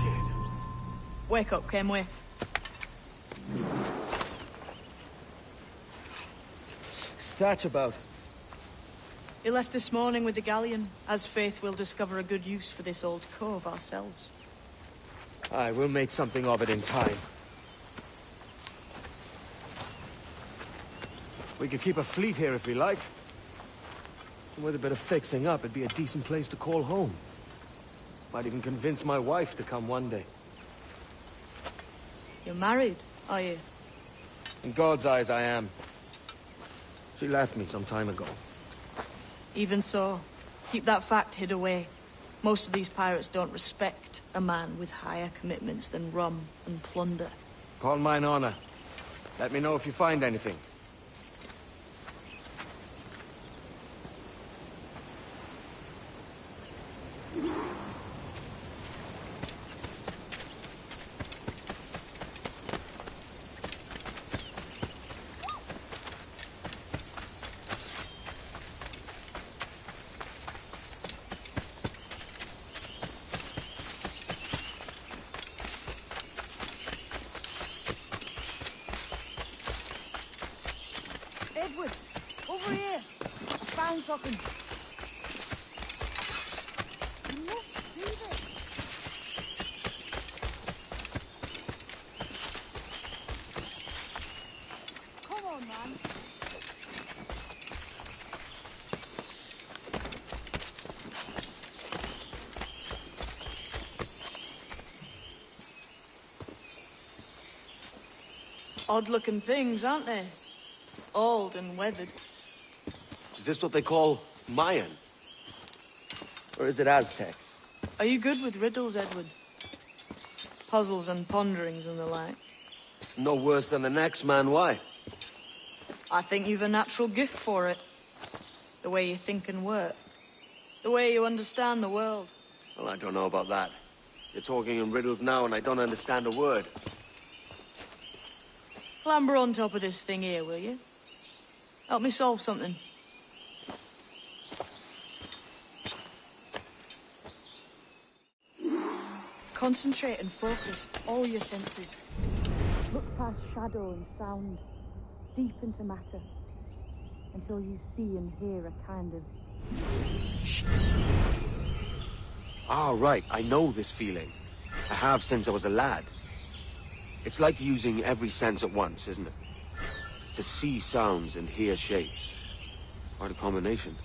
Kid. Wake up, Kenway. What's that about? He left this morning with the galleon. As faith, we'll discover a good use for this old cove ourselves. Aye, we'll make something of it in time. We could keep a fleet here if we like. And with a bit of fixing up, it'd be a decent place to call home. Might even convince my wife to come one day. You're married, are you? In God's eyes, I am. She left me some time ago. Even so, keep that fact hid away. Most of these pirates don't respect a man with higher commitments than rum and plunder. Upon mine honor. Let me know if you find anything. Edward, over here. I found something. You must see this. Come on, man. Odd-looking things, aren't they? Old and weathered. Is this what they call Mayan? Or is it Aztec? Are you good with riddles, Edward? Puzzles and ponderings and the like? No worse than the next man, why? I think you've a natural gift for it. The way you think and work. The way you understand the world. Well, I don't know about that. You're talking in riddles now and I don't understand a word. Clamber on top of this thing here, will you? Help me solve something. Concentrate and focus all your senses. Look past shadow and sound, deep into matter, until you see and hear a kind of... Ah, right. I know this feeling. I have since I was a lad. It's like using every sense at once, isn't it? To see sounds and hear shapes. Quite a combination.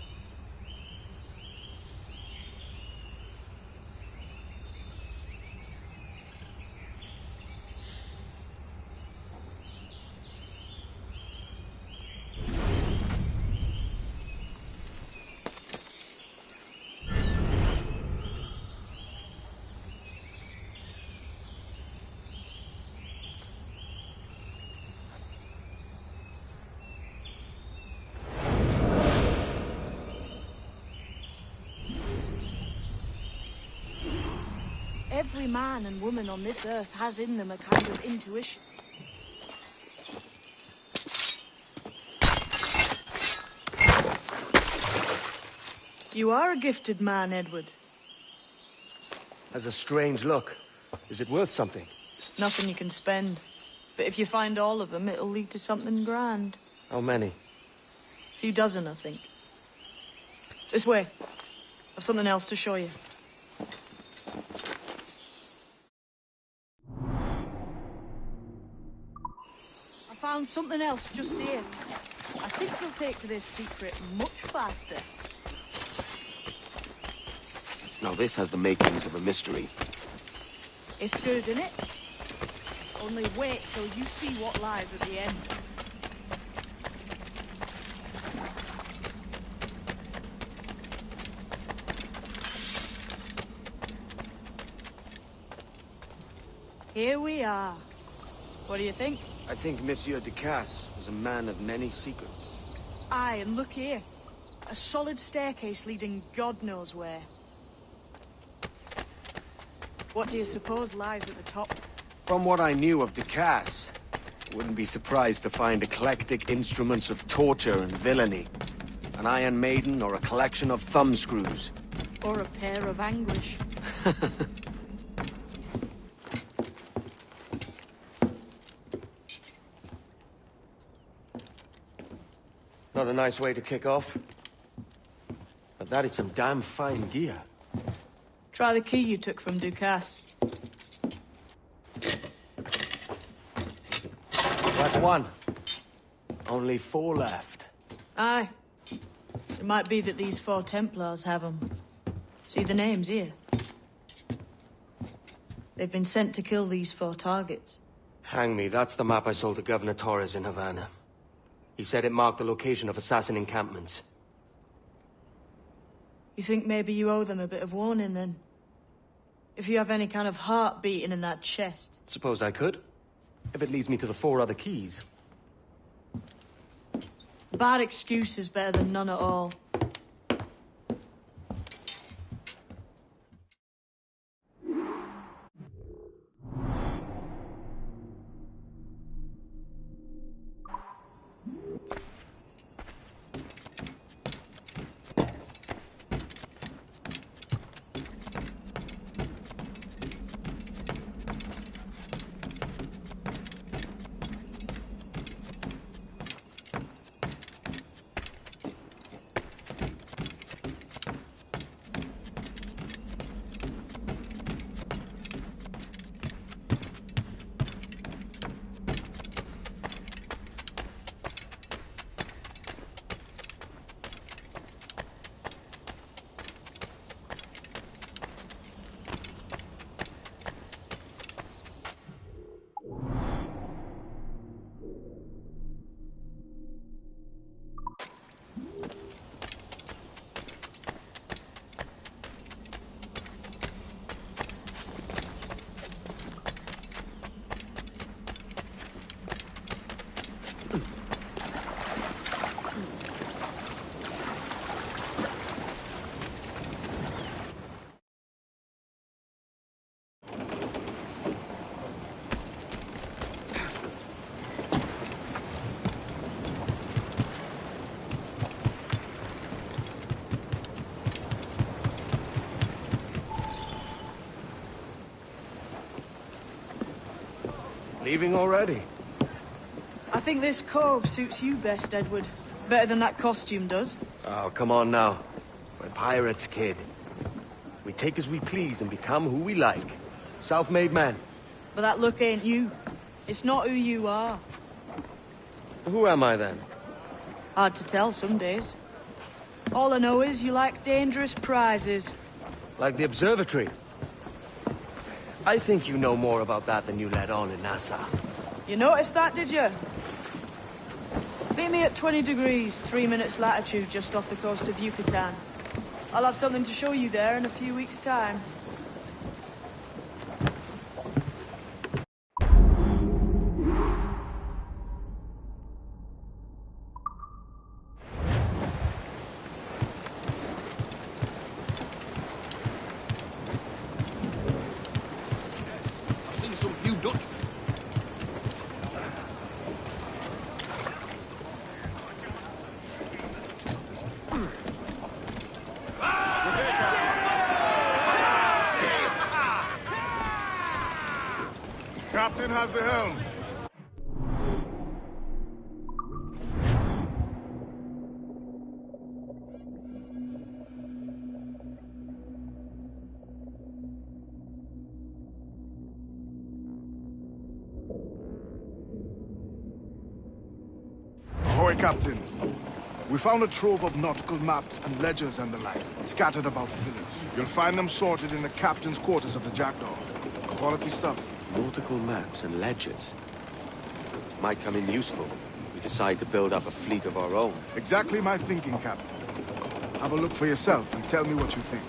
Every man and woman on this earth has in them a kind of intuition. You are a gifted man, Edward. Has a strange look. Is it worth something? Nothing you can spend. But if you find all of them, it'll lead to something grand. How many? A few dozen, I think. This way. I've something else to show you. I found something else just here. I think you'll take to this secret much faster. Now this has the makings of a mystery. It's good, isn't it? Only wait till you see what lies at the end. Here we are. What do you think? I think Monsieur Ducasse was a man of many secrets. Aye, and look here. A solid staircase leading God knows where. What do you suppose lies at the top? From what I knew of Ducasse, I wouldn't be surprised to find eclectic instruments of torture and villainy. An Iron Maiden or a collection of thumbscrews? Or a pair of anguish. Not a nice way to kick off. But that is some damn fine gear. Try the key you took from Ducasse. That's one. Only 4 left. Aye. It might be that these 4 Templars have them. See the names here? They've been sent to kill these 4 targets. Hang me, that's the map I sold to Governor Torres in Havana. He said it marked the location of assassin encampments. You think maybe you owe them a bit of warning, then? If you have any kind of heart beating in that chest. Suppose I could. If it leads me to the 4 other keys. Bad excuse is better than none at all. Leaving already? I think this cove suits you best, Edward. Better than that costume does. Oh, come on now. We're pirates, kid. We take as we please and become who we like. Self-made men. But that look ain't you. It's not who you are. Who am I then? Hard to tell some days. All I know is you like dangerous prizes. Like the observatory. I think you know more about that than you let on in Nassau. You noticed that, did you? Meet me at 20 degrees, 3 minutes latitude just off the coast of Yucatan. I'll have something to show you there in a few weeks' time. I've seen some few Dutchmen. Captain has the helm. Ahoy, Captain. We found a trove of nautical maps and ledgers and the like, scattered about the village. You'll find them sorted in the captain's quarters of the Jackdaw. Quality stuff. Nautical maps and ledgers. Might come in useful. We decide to build up a fleet of our own. Exactly my thinking, Captain. Have a look for yourself and tell me what you think.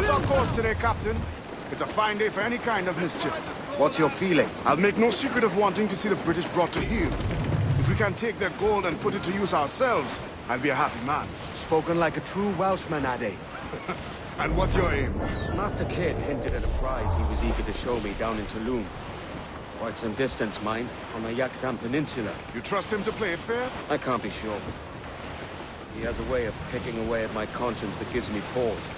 What's our course today, Captain? It's a fine day for any kind of mischief. What's your feeling? I'll make no secret of wanting to see the British brought to heel. If we can take their gold and put it to use ourselves, I'll be a happy man. Spoken like a true Welshman, Addy. And what's your aim? Master Kidd hinted at a prize he was eager to show me down in Tulum. Quite some distance, mind, on the Yaktan Peninsula. You trust him to play it fair? I can't be sure. He has a way of picking away at my conscience that gives me pause.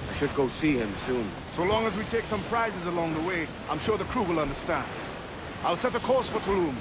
I should go see him soon. So long as we take some prizes along the way, I'm sure the crew will understand. I'll set a course for Tulum.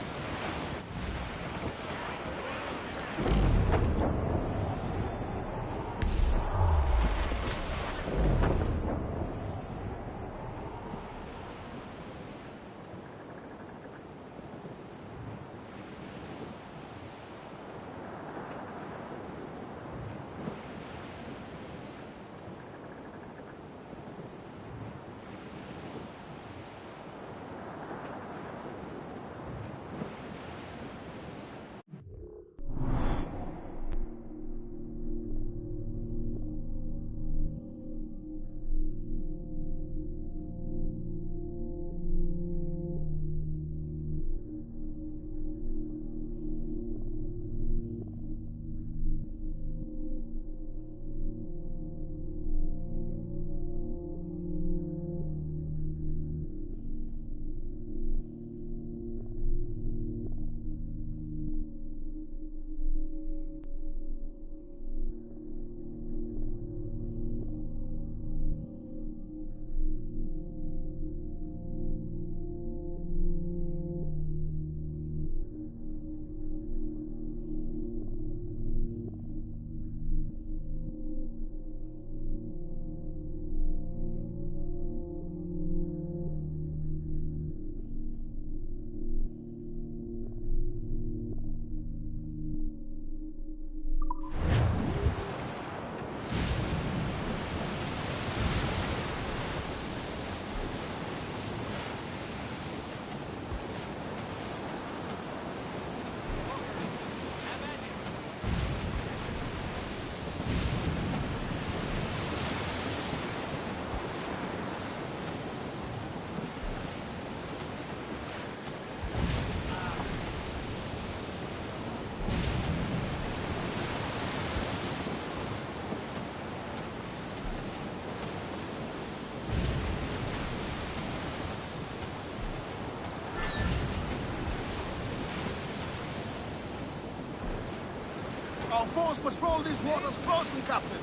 Our force patrol these waters closely, Captain.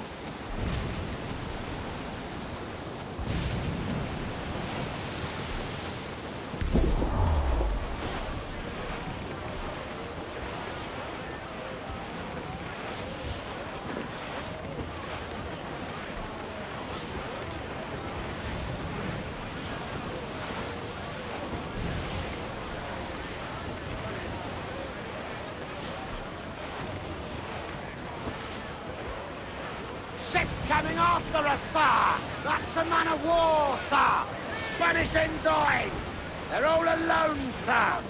Coming after us, sir! That's a man of war, sir! Spanish ensigns! They're all alone, sir!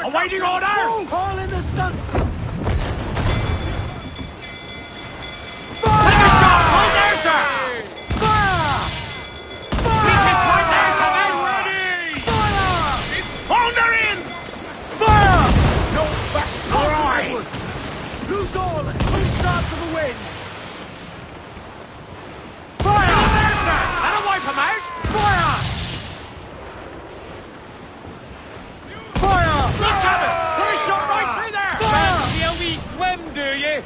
Awaiting orders! All in the stun! Take a shot! Right there, sir! Keep his right there, coming! Ready! It's thundering! No back try! Loose all and clean start to the wind! Fire! There, sir! That'll wipe him out! Fire! Fire! Look at it! Put a shot right through there! Fancy a wee swim, do you?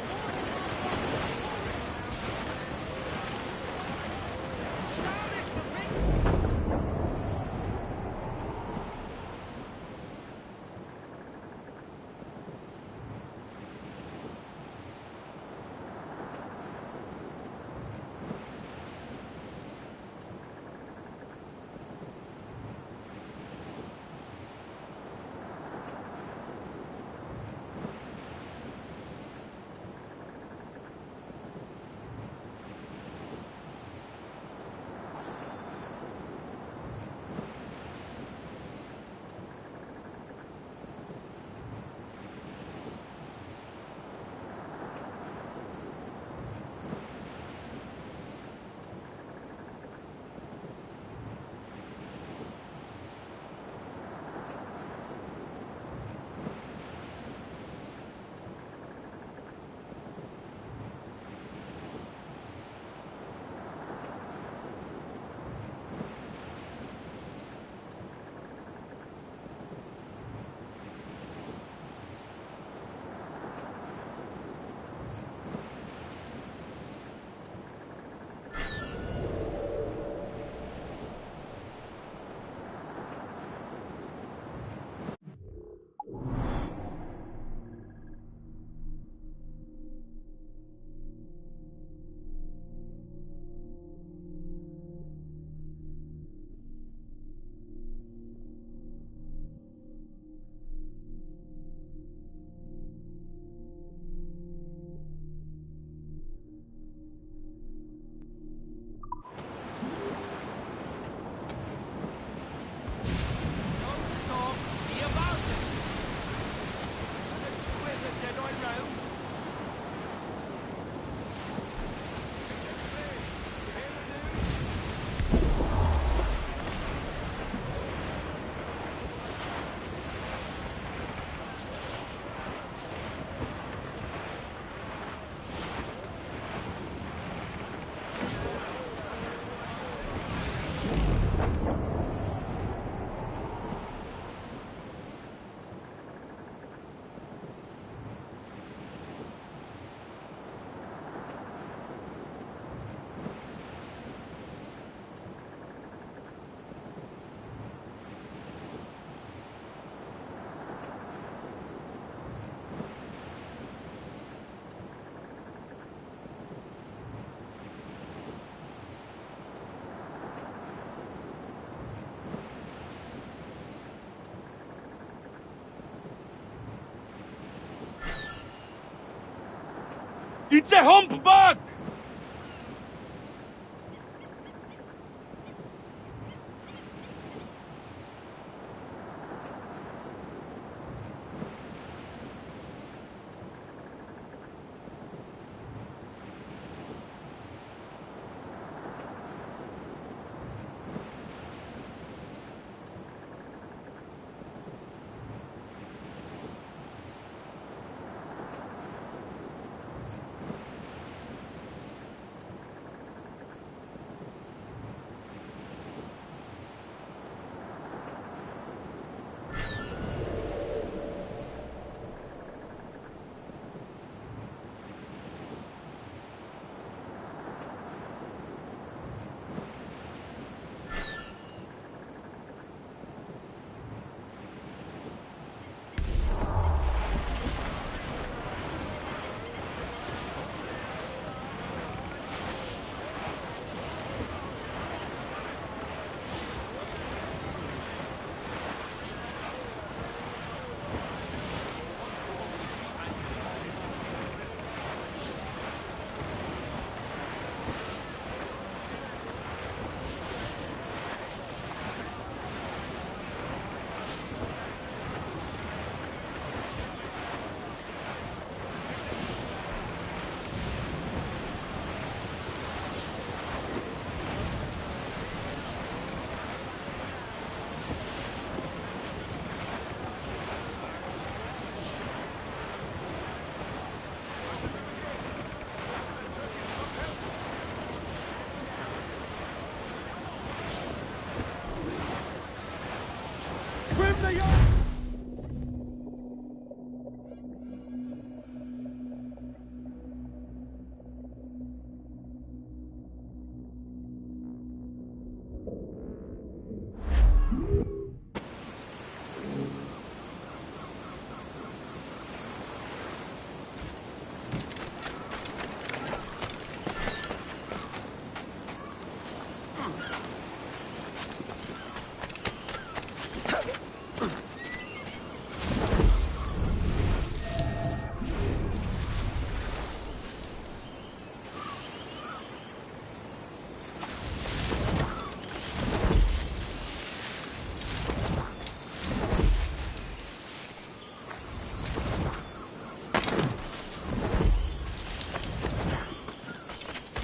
It's a humpback!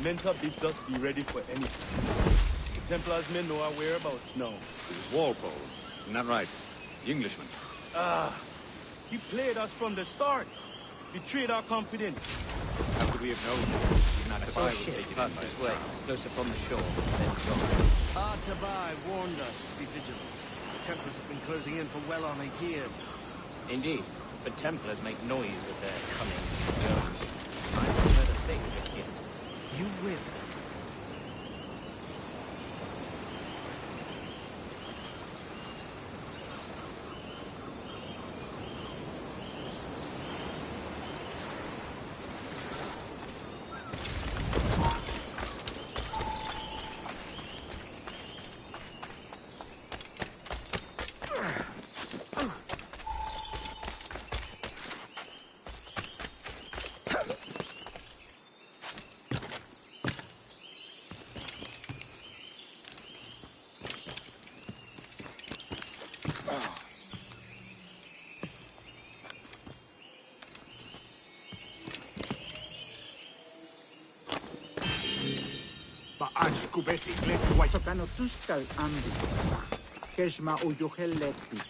Mentor bids us be ready for anything. The Templars may know our whereabouts now. This is Walpole. Isn't that right? The Englishman. He played us from the start. Betrayed our confidence. How could we have known? Even our spy was taken in by this way, close upon the shore, then gone. Our Tabai warned us to be vigilant. The Templars have been closing in for well on a year. Indeed, but Templars make noise with their cunning goons. I've not heard a thing just yet. You will. Sapanotuskal ambi. Keshma uyuheleti.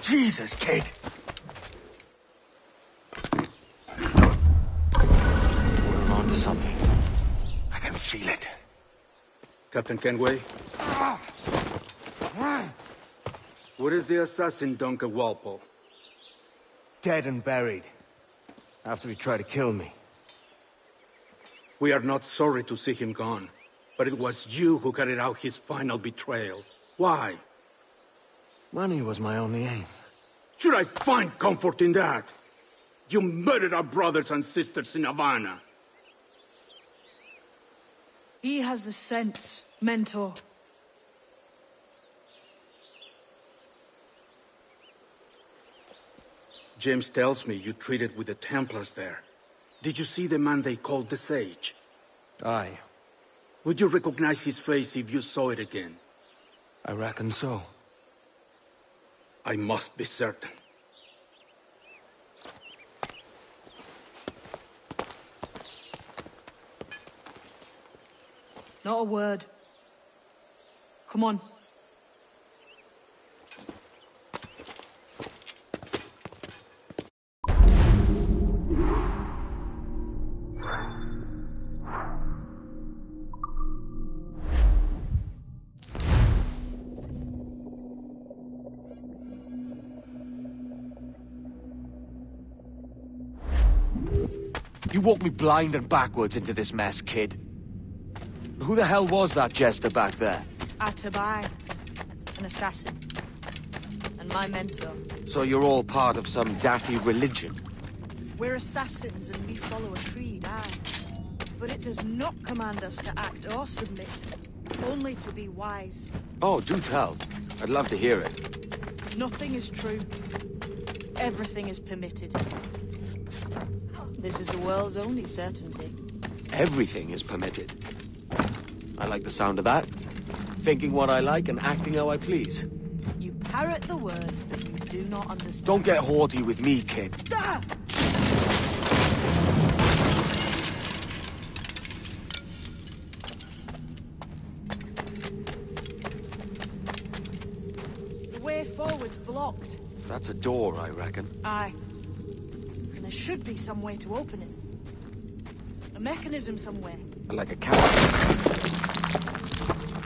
Jesus, kid! We're on to something. I can feel it. Captain Kenway? Where is the assassin, Duncan Walpole? Dead and buried. After he tried to kill me. We are not sorry to see him gone, but it was you who carried out his final betrayal. Why? Money was my only aim. Should I find comfort in that? You murdered our brothers and sisters in Havana. He has the sense, Mentor. James tells me you treated with the Templars there. Did you see the man they called the Sage? Aye. Would you recognize his face if you saw it again? I reckon so. I must be certain. Not a word. Come on. You walked me blind and backwards into this mess, kid. Who the hell was that jester back there? Atabai, an assassin. And my mentor. So you're all part of some daffy religion? We're assassins and we follow a creed, aye. But it does not command us to act or submit. Only to be wise. Oh, do tell. I'd love to hear it. Nothing is true. Everything is permitted. This is the world's only certainty. Everything is permitted. I like the sound of that. Thinking what I like and acting how I please. You parrot the words, but you do not understand. Don't get haughty with me, kid. Ah! The way forward's blocked. That's a door, I reckon. Aye. And there should be some way to open it. A mechanism somewhere. Like a cat.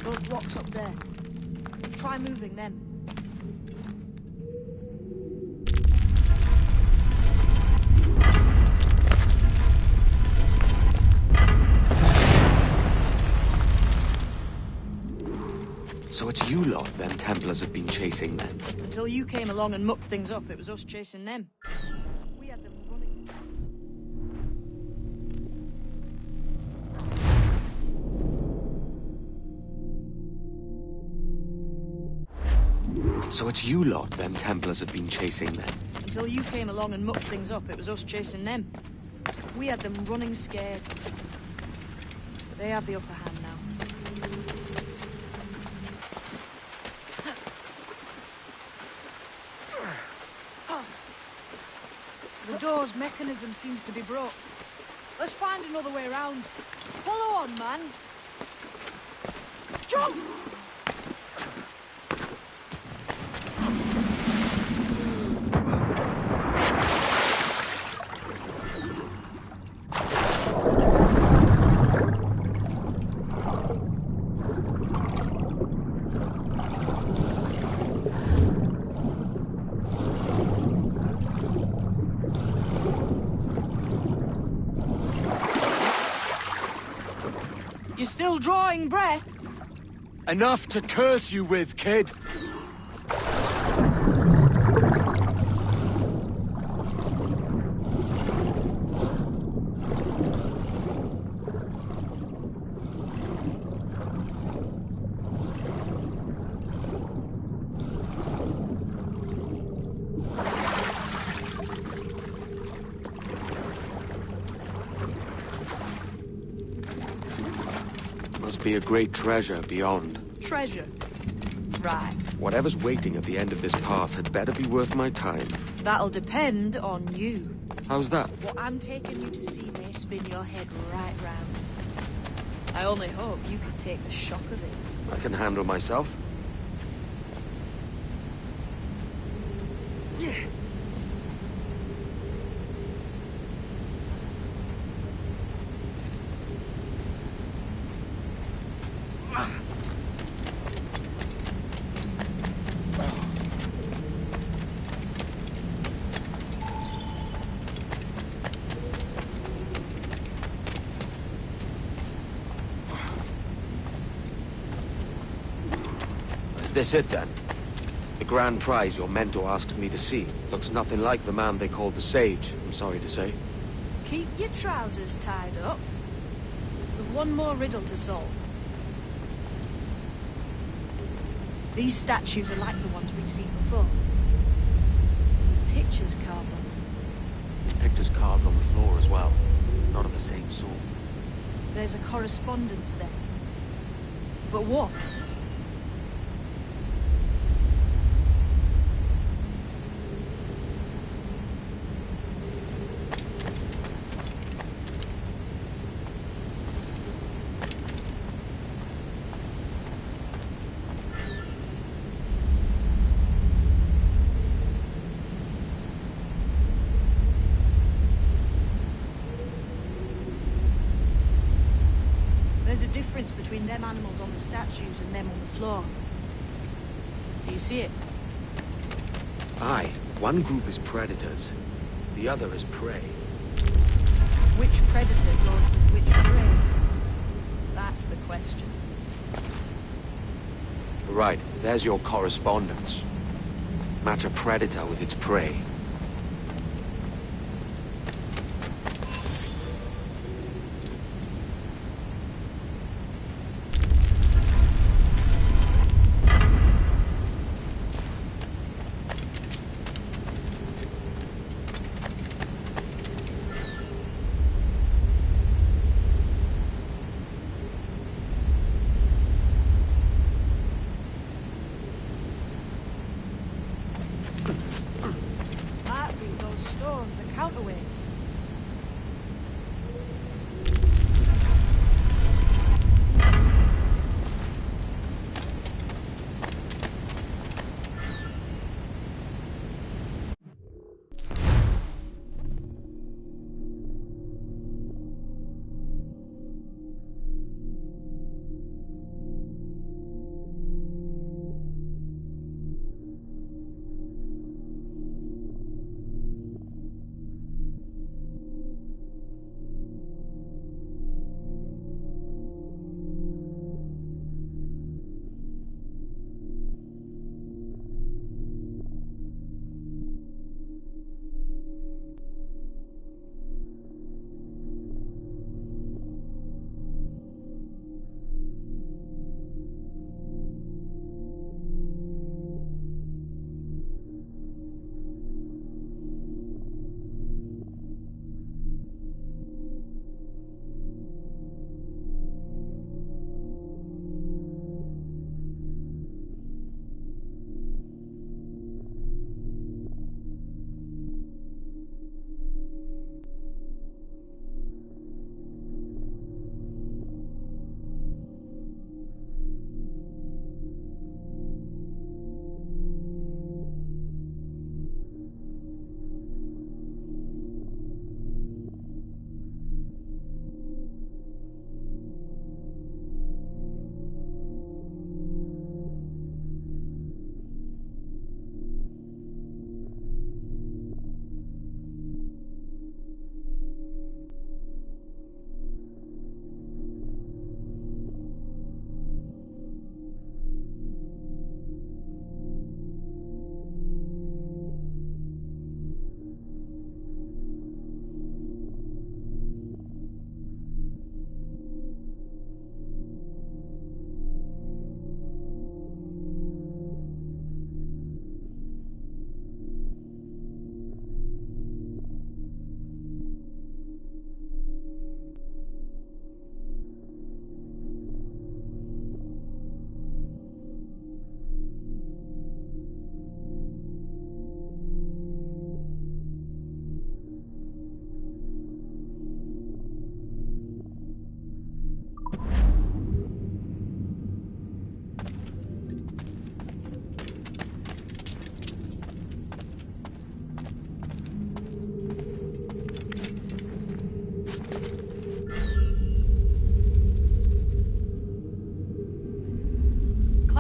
Those blocks up there. Try moving them. So it's you lot them Templars have been chasing then? Until you came along and mucked things up, it was us chasing them. We had them running. So it's you lot them Templars have been chasing then? Until you came along and mucked things up, it was us chasing them. We had them running scared. But they have the upper hand now. The door's mechanism seems to be broke. Let's find another way around. Follow on, man. Jump! You're still drawing breath? Enough to curse you with, kid! Must be a great treasure beyond. Treasure. Right. Whatever's waiting at the end of this path had better be worth my time. That'll depend on you. How's that? What I'm taking you to see may spin your head right round. I only hope you can take the shock of it. I can handle myself. Is this it, then? The grand prize your mentor asked me to see. Looks nothing like the man they called the Sage, I'm sorry to say. Keep your trousers tied up. We've one more riddle to solve. These statues are like the ones we've seen before. Pictures carved on them. There's pictures carved on the floor as well. Not of the same sort. There's a correspondence there. But what? There's a difference between them animals on the statues and them on the floor. Do you see it? Aye, one group is predators, the other is prey. Which predator goes with which prey? That's the question. Right, there's your correspondence. Match a predator with its prey.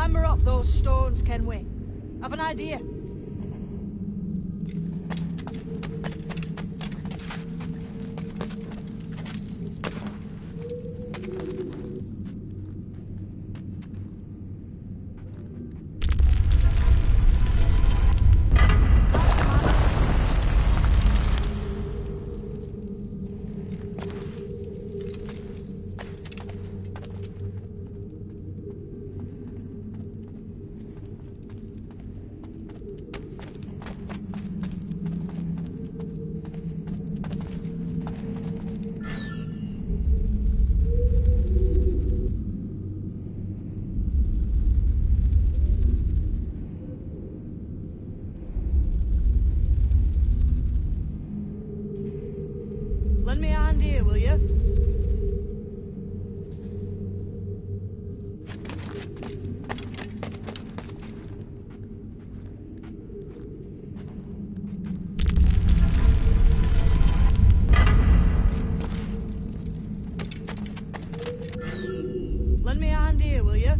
Clamber up those stones, Kenway. Have an idea. Lend me a hand here, will you? Lend me a hand here, will you?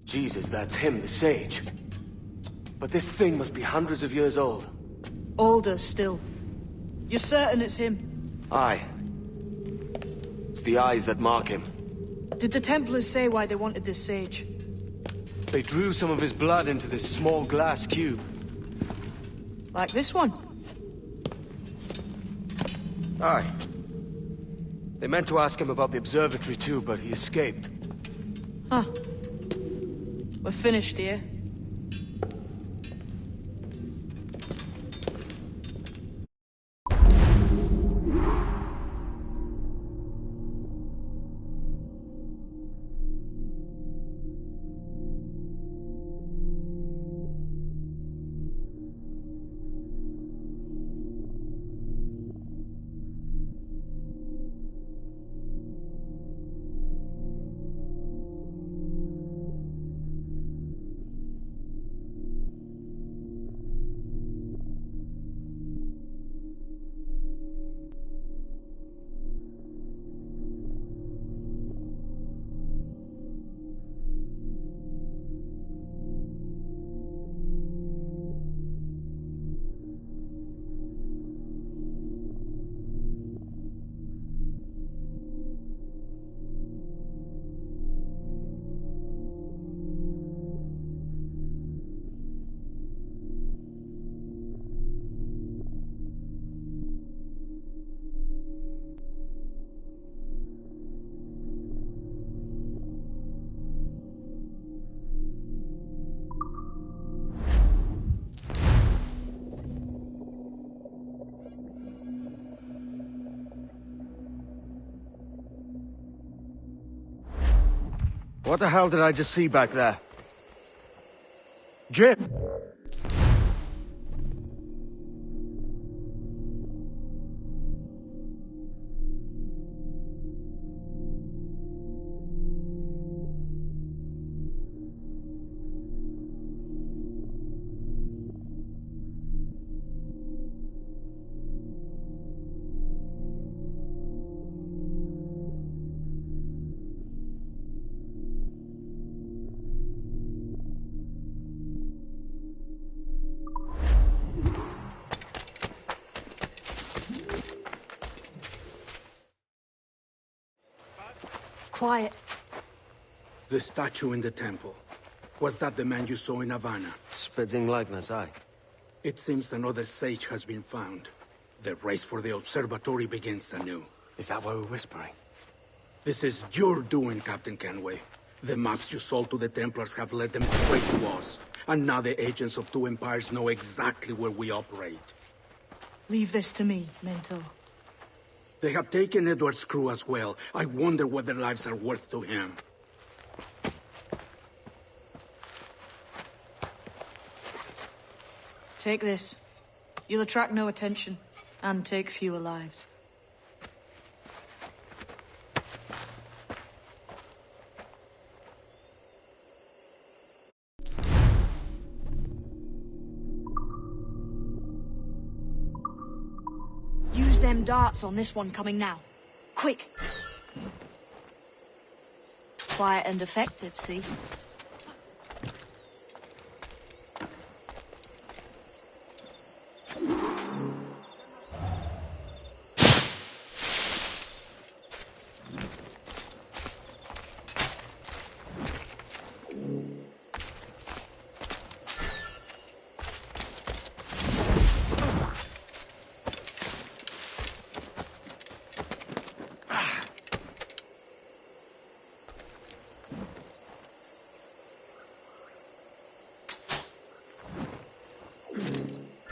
Jesus, that's him, the sage. But this thing must be hundreds of years old. Older still. You're certain it's him? Aye. It's the eyes that mark him. Did the Templars say why they wanted this sage? They drew some of his blood into this small glass cube. Like this one? Aye. They meant to ask him about the observatory too, but he escaped. Huh. We're finished here. What the hell did I just see back there? Jim! Quiet. The statue in the temple. Was that the man you saw in Havana? Spitting likeness, aye. It seems another sage has been found. The race for the observatory begins anew. Is that why we're whispering? This is your doing, Captain Kenway. The maps you sold to the Templars have led them straight to us. and now the agents of two empires know exactly where we operate. Leave this to me, Mentor. They have taken Edward's crew as well. I wonder what their lives are worth to him. Take this. You'll attract no attention, and take fewer lives. Use them darts on this one coming now. Quick! Quiet and effective, see?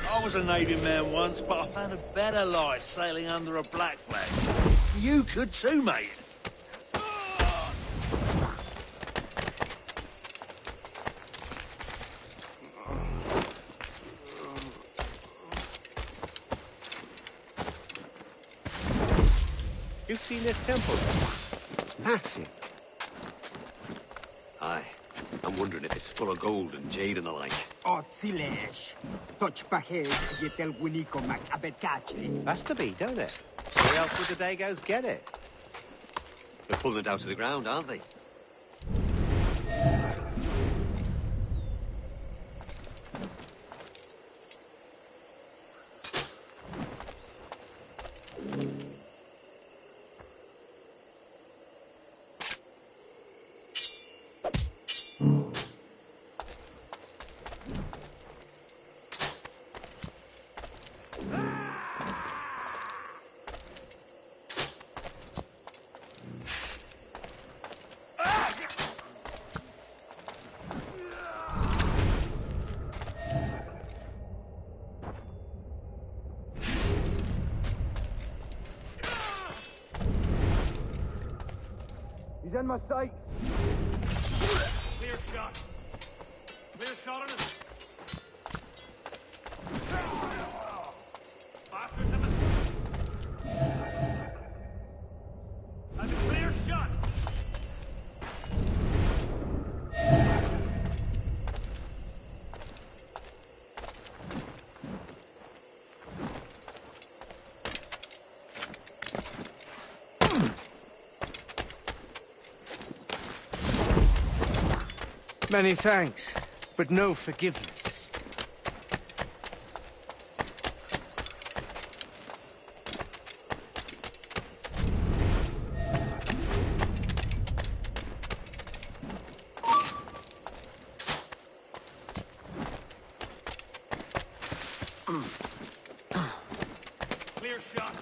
I was a Navy man once, but I found a better life sailing under a black flag. You could too, mate. You've seen this temple? It's massive. Aye. I'm wondering if it's full of gold and jade and the like. Oh, Silesh. Touch pahed, yetel winiko mak abetkachi. Has to be, don't it? Where else would the Dagos get it? They're pulling it down to the ground, aren't they? He's in my sight. Clear shot. Clear shot on us. Bastards have That's a clear shot. Many thanks, but no forgiveness. Clear shot.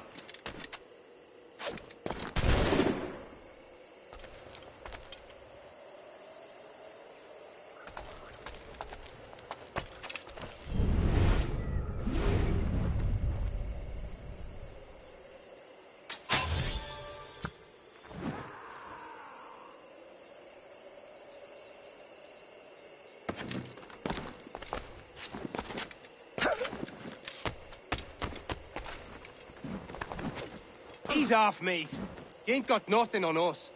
Ease off, mate. You ain't got nothing on us.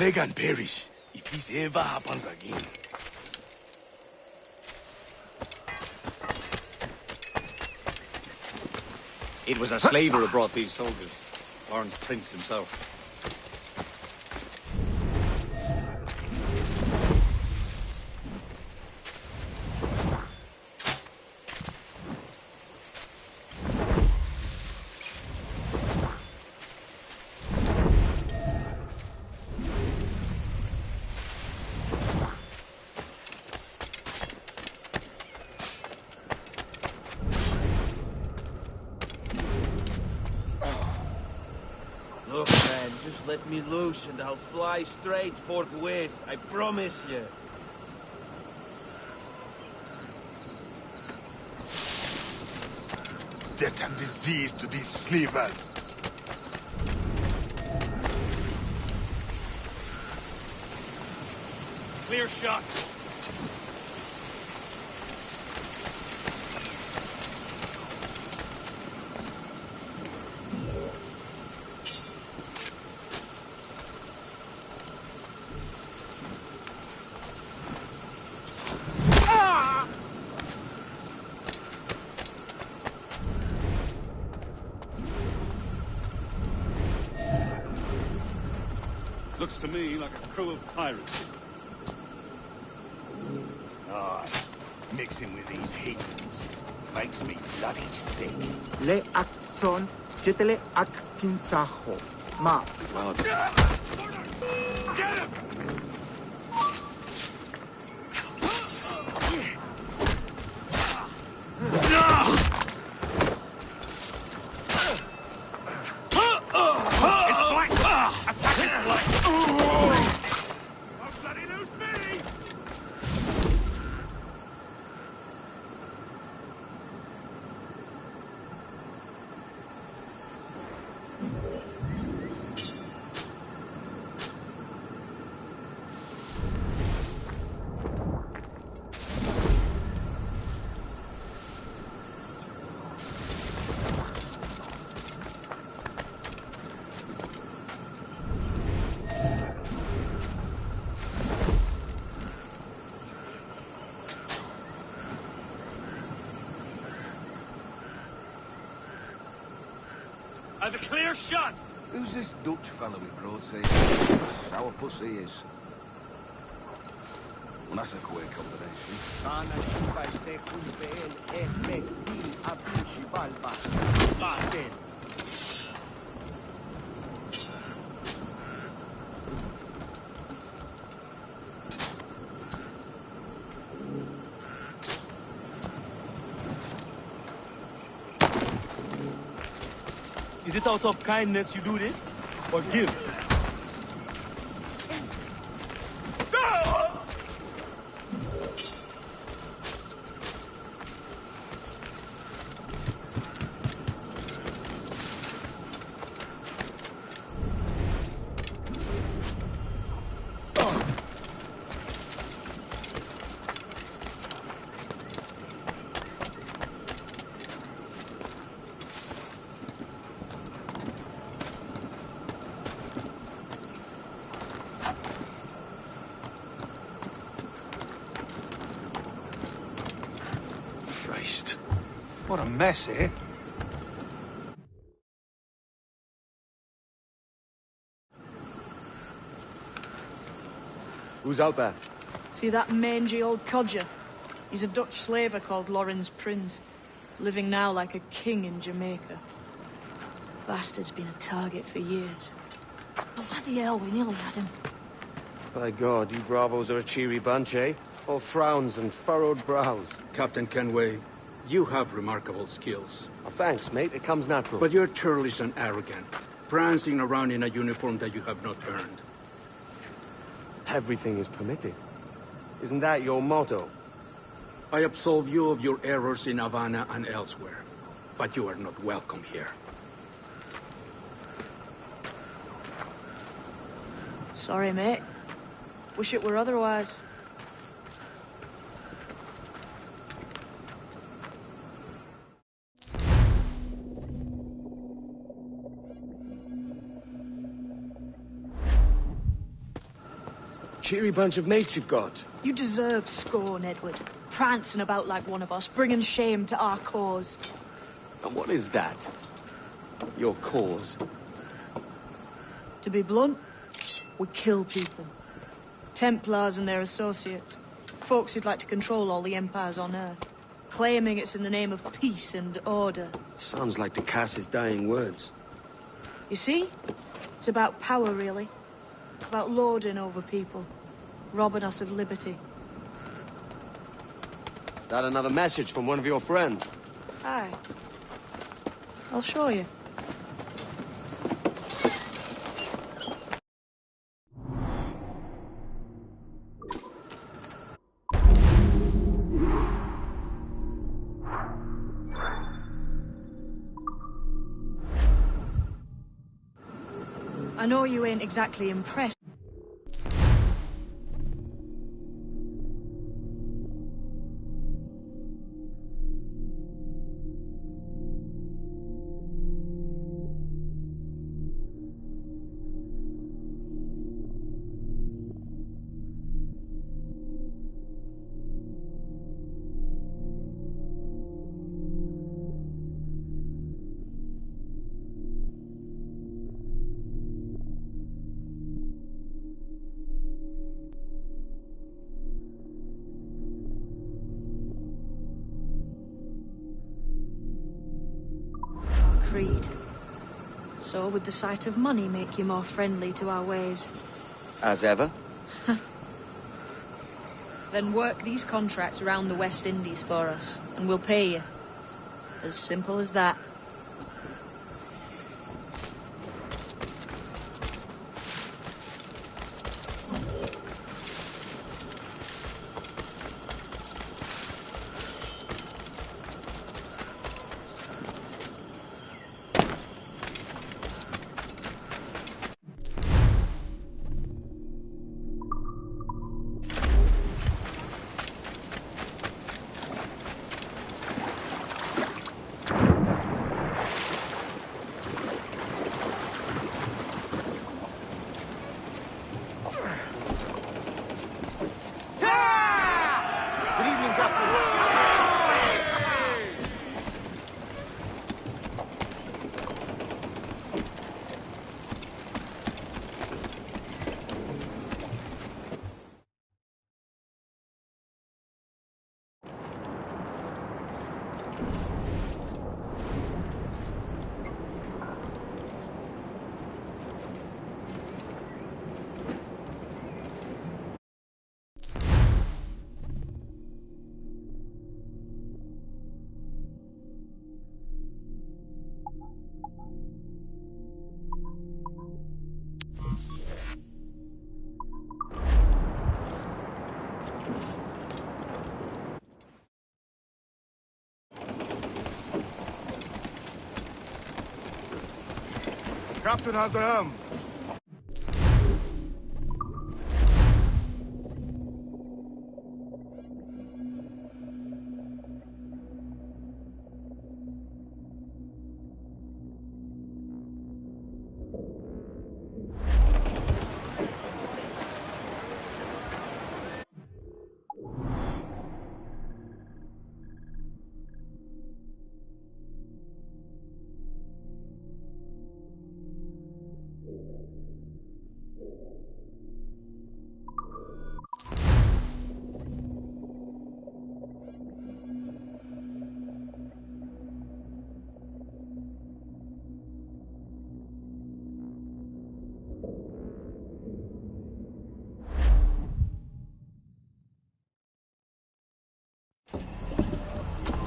Regan perish if this ever happens again. It was a slaver who brought these soldiers. Lawrence Prince himself. let me loose and I'll fly straight forthwith, I promise you. Death and disease to these slavers. Clear shot. Looks to me like a crew of pirates. Aye, mixing with these heathens makes me bloody sick. Le akson, jetele ak kinsaho. Ma. Get him! I've a clear shot! Who's this Dutch fellow we brought here? Sourpuss he is. Well, that's a queer combination. Is it out of kindness you do this? Or guilt? What a mess here. Who's out there? See that mangy old codger? He's a Dutch slaver called Lawrence Prince, living now like a king in Jamaica. Bastard's been a target for years. Bloody hell, we nearly had him. By God, you bravos are a cheery bunch, eh? All frowns and furrowed brows. Captain Kenway, you have remarkable skills. Oh, thanks, mate. It comes natural. But you're churlish and arrogant, prancing around in a uniform that you have not earned. Everything is permitted. Isn't that your motto? I absolve you of your errors in Havana and elsewhere, but you are not welcome here. Sorry, mate. Wish it were otherwise. Cheery bunch of mates you've got. You deserve scorn, Edward. Prancing about like one of us, bringing shame to our cause. And what is that? Your cause? To be blunt, we kill people. Templars and their associates. Folks who'd like to control all the empires on Earth. Claiming it's in the name of peace and order. Sounds like to Cass his dying words. You see? It's about power, really. About lording over people. Robbing us of liberty. That another message from one of your friends? Aye. I'll show you. I know you ain't exactly impressed. Creed. So would the sight of money make you more friendly to our ways? As ever? Then work these contracts around the West Indies for us, and we'll pay you. As simple as that. Captain has the helm.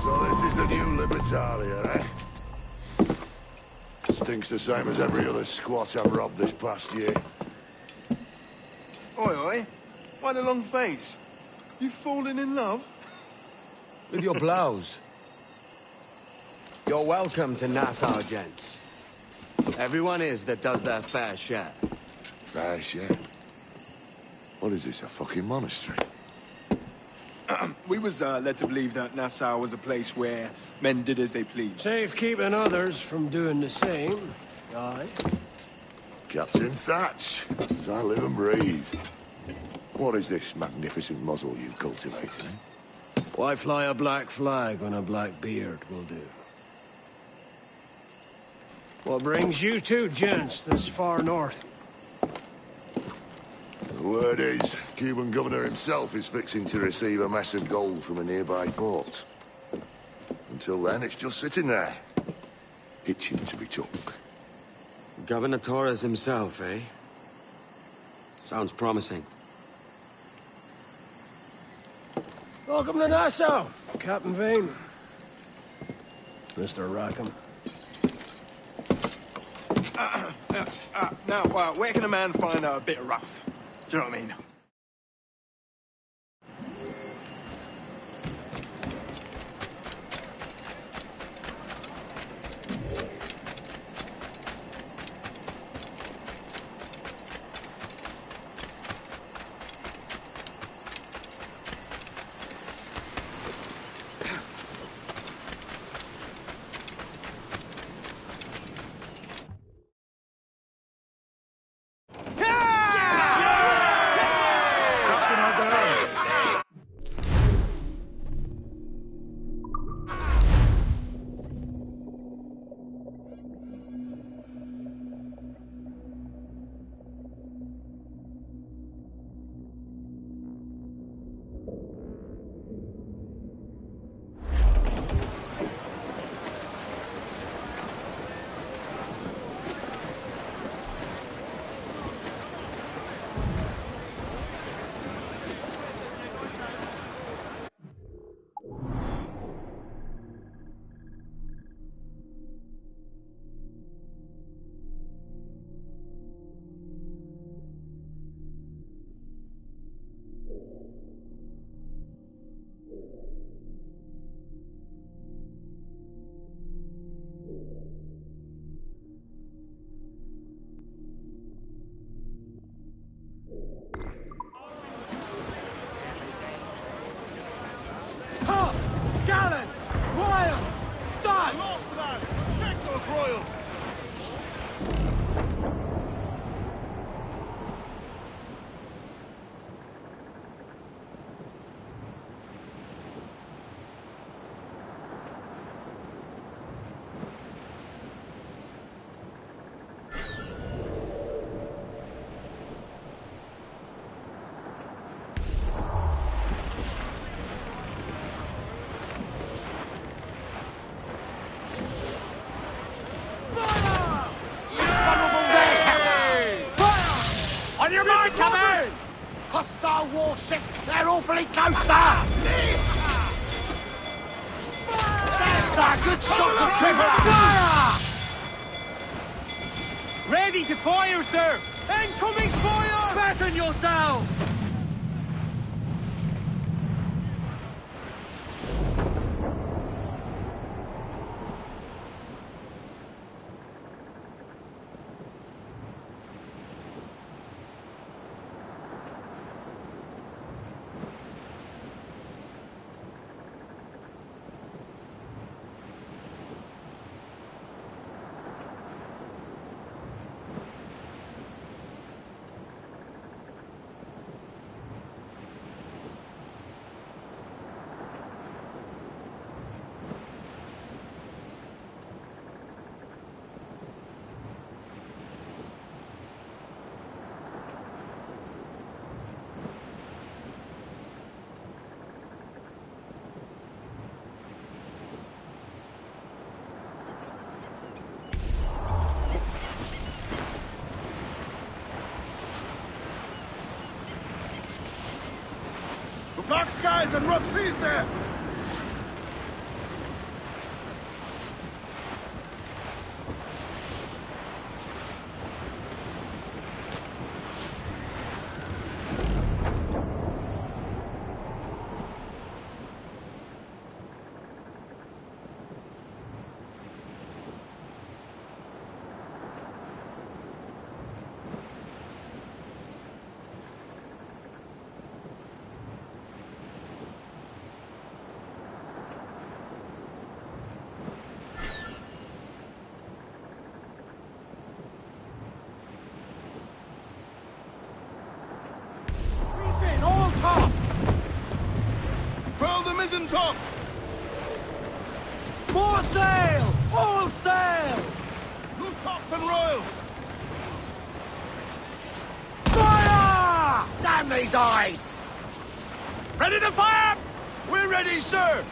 So this is the new Libertalia, eh? Stinks the same as every other squat I've robbed this past year. Oi, oi. Why the long face? You've fallen in love? With your blouse. You're welcome to Nassau, gents. Everyone is that does their fair share. Fair share? What is this, a fucking monastery? We was led to believe that Nassau was a place where men did as they pleased. Safe keeping others from doing the same. Aye. Captain Thatch, as I live and breathe. What is this magnificent muzzle you cultivating? Why fly a black flag when a black beard will do? What brings you two gents this far north? The word is, Cuban governor himself is fixing to receive a mess of gold from a nearby fort. Until then, it's just sitting there, itching to be took. Governor Torres himself, eh? Sounds promising. Welcome to Nassau, Captain Vane. Mr. Rackham. Now, where can a man find a bit of rough? Do you know what I mean? those royals! On your mark, coming! Hostile warship! They're awfully close, sir! There's a good shot to crippler! Fire! Ready to fire, sir! Incoming fire! Batten yourselves! Dark skies and rough seas there! All tops! Furl the mizzen tops! More sail! All sail! Loose tops and royals! Fire! Damn these eyes! Ready to fire? We're ready, sir!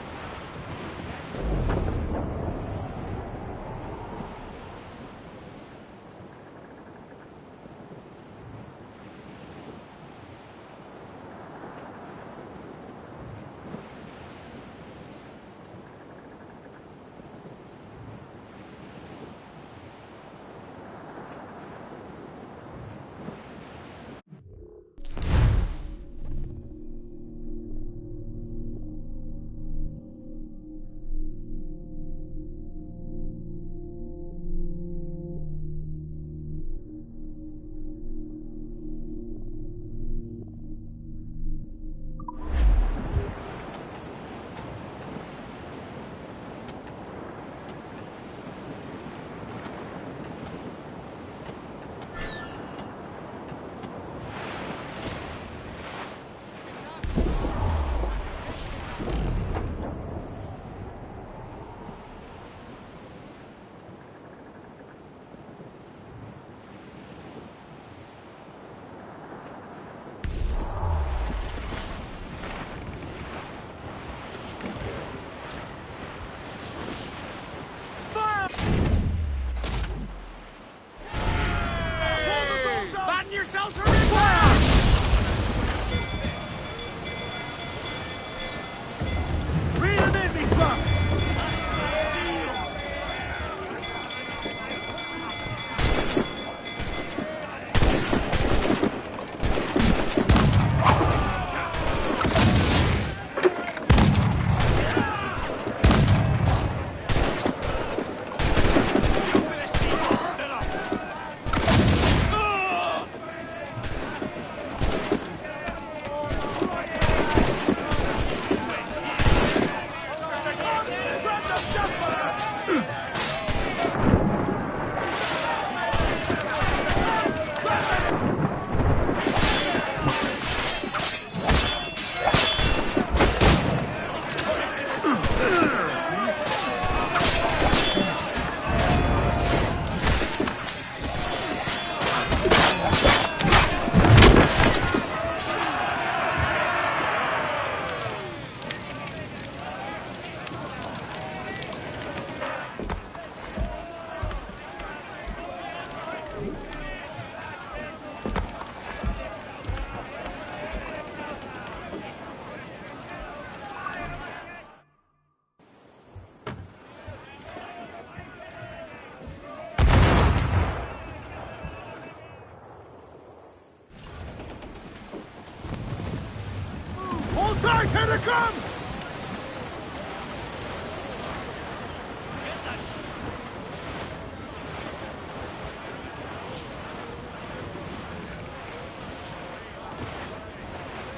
right, here they come!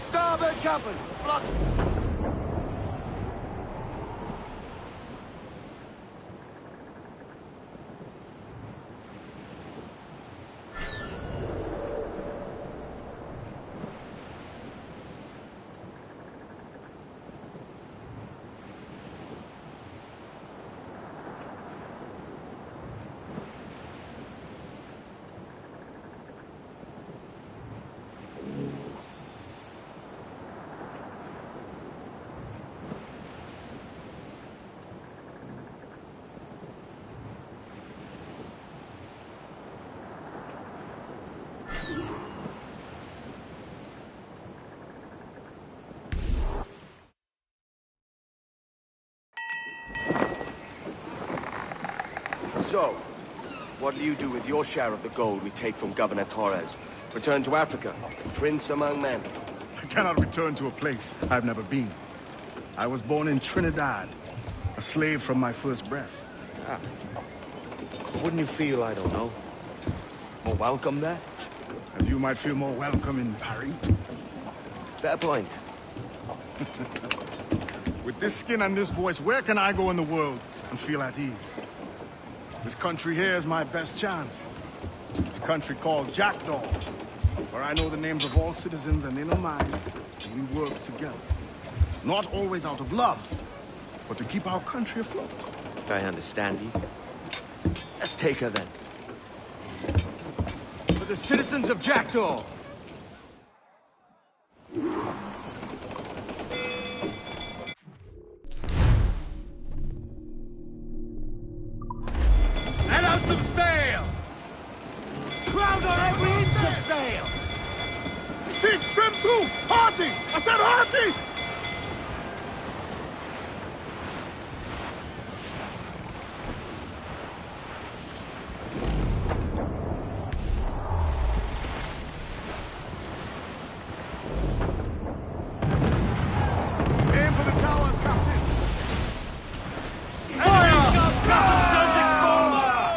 Starboard, Captain! Block! So, what'll you do with your share of the gold we take from Governor Torres? Return to Africa, prince among men? I cannot return to a place I've never been. I was born in Trinidad, a slave from my first breath. Ah. Wouldn't you feel, I don't know, more welcome there? As you might feel more welcome in Paris. Fair point. With this skin and this voice, where can I go in the world and feel at ease? This country here is my best chance. This country called Jackdaw, where I know the names of all citizens and they know mine, and we work together. Not always out of love, but to keep our country afloat. I understand you. Let's take her then. For the citizens of Jackdaw! Let out some sail! Crowd on every inch of sail! Sheets, trim too! Hearty! I said hearty! Aim for the towers, Captain!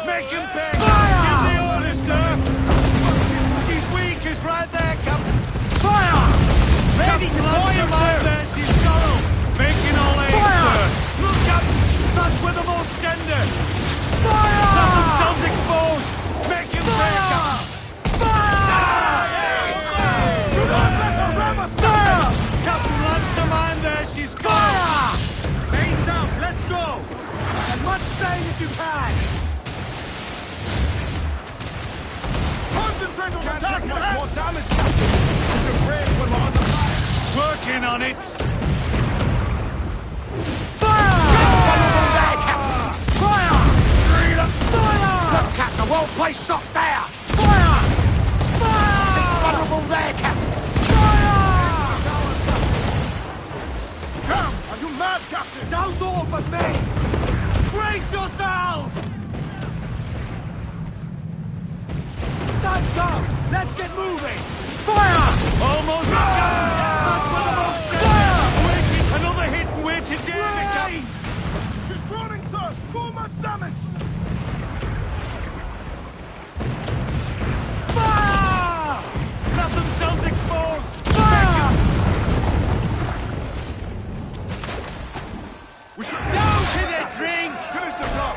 Make him pay! Give the order, sir! She's weak, is right there, Captain! Fire! Ready to fire, sir! She's shallow! Making all aim, sir! Look, Captain! That's with the most tender! Fire! Let themselves exposed! Make him pay, Captain! Do not let the rammers fire! Captain, launch the mine there! She's gone! Mains out! Let's go! As much sail as you can! Concentrate on the task at hand! More damage, Captain! It's a race when we're under fire! Working on it! Fire! There, Captain! Fire! Freedom! Fire! Look, Captain, a well-placed shot there! Fire! Fire! She's vulnerable there, Captain! Fire! Come! Are you mad, Captain? Douse all but me! Brace yourself! Stands up! Let's get moving! Fire! Almost got That's for the most fire! Waiting! Another hit and we're to damage! She's groaning, sir! Too much damage! Fire! Let themselves exposed! Fire! We should... Down to the drink! Finish the job!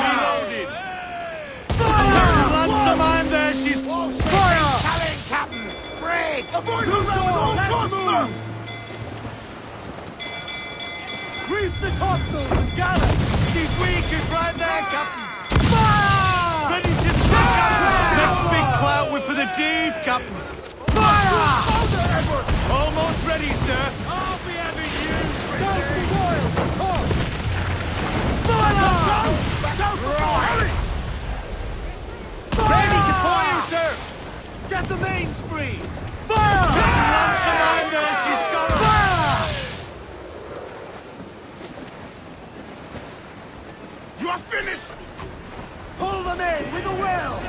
Reloaded! Fire! Launch the mine there, she's... Fire! Calling, Captain! Break! Avoid her at all costs, sir! Reef the topsails and gallop! She's weak, is right there, Captain! Fire! Ready to take Next big clout, we're for the deep, Captain! Fire! Almost ready, sir! I'll be having you! Douse the royals, talk! Fire! Ready to fire, sir! Get the mains free! Fire! Launch the mine there, she's got her! Fire! You are finished! in with a will!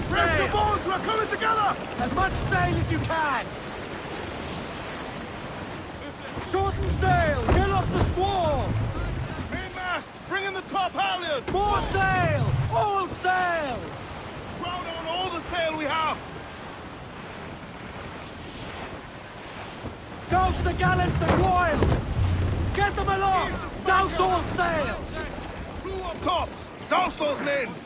Press the boards! We're coming together! As much sail as you can! Shorten sail! Get off the squall! Mainmast! Bring in the top halyard! More sail! All sail! Crowd on all the sail we have! Douse the gallants and royals! Get them aloft! Douse all sail! Crew up tops! Douse those names!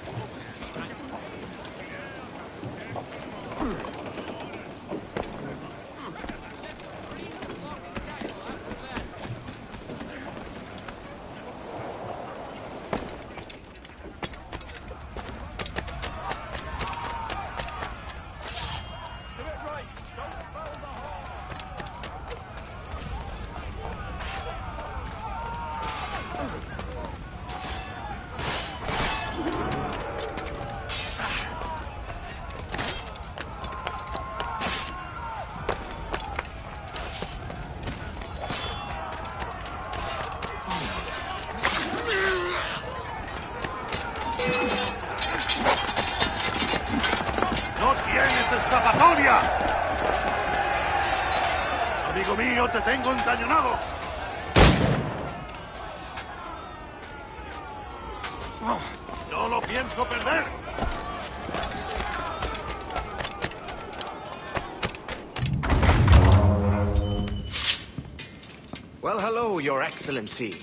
¡No tienes escapatoria! Amigo mío, te tengo encañonado. No lo pienso perder. Well, hello, Your Excellency.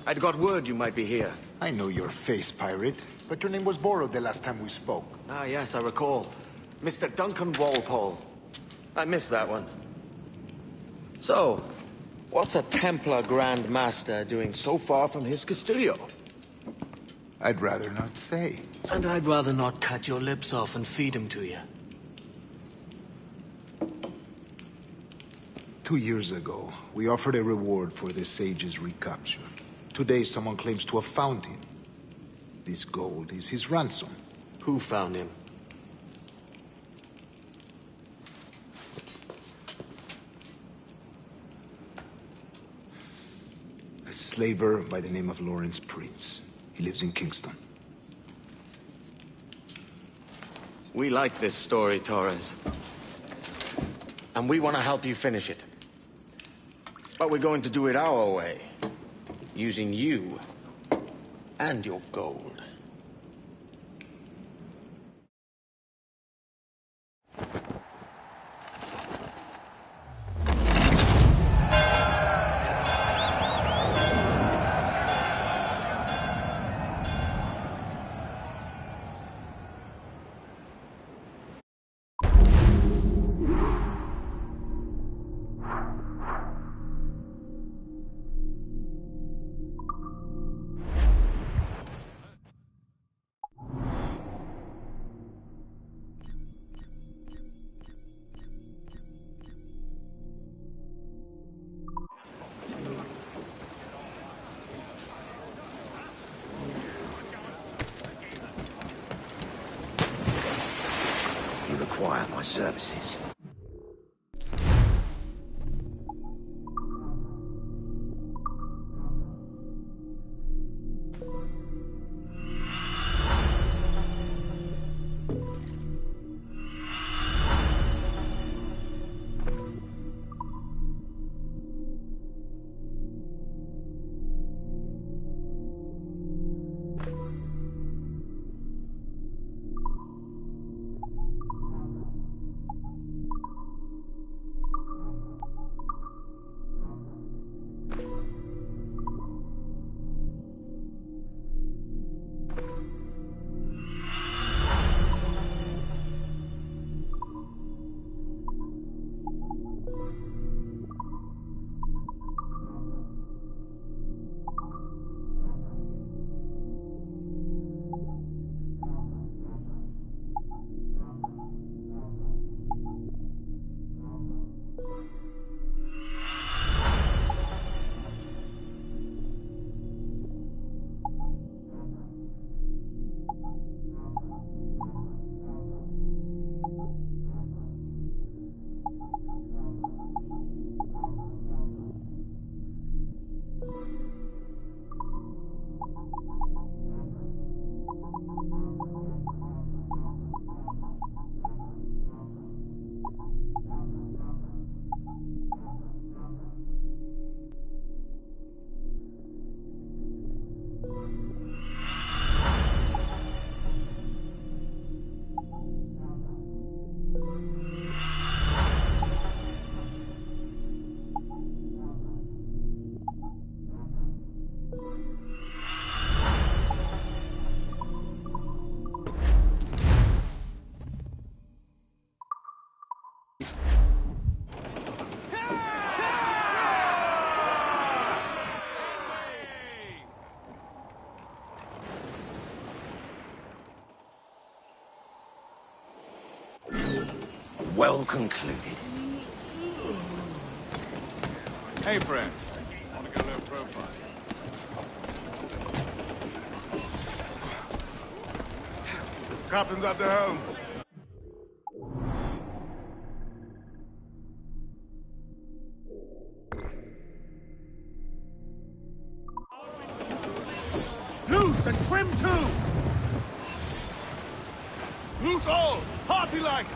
I'd got word you might be here. I know your face, pirate, but your name was borrowed the last time we spoke. Ah, yes, I recall. Mr. Duncan Walpole. I missed that one. So, what's a Templar Grand Master doing so far from his Castillo? I'd rather not say. And I'd rather not cut your lips off and feed him to you. 2 years ago, we offered a reward for the sage's recapture. Today, someone claims to have found him. This gold is his ransom. Who found him? A slaver by the name of Lawrence Prince. He lives in Kingston. We like this story, Torres. And we want to help you finish it. But we're going to do it our way. Using you and your gold. services. Well concluded. Hey, friend. Want to go low profile? Captain's at the helm. Loose and trim too! Loose all! Hearty like!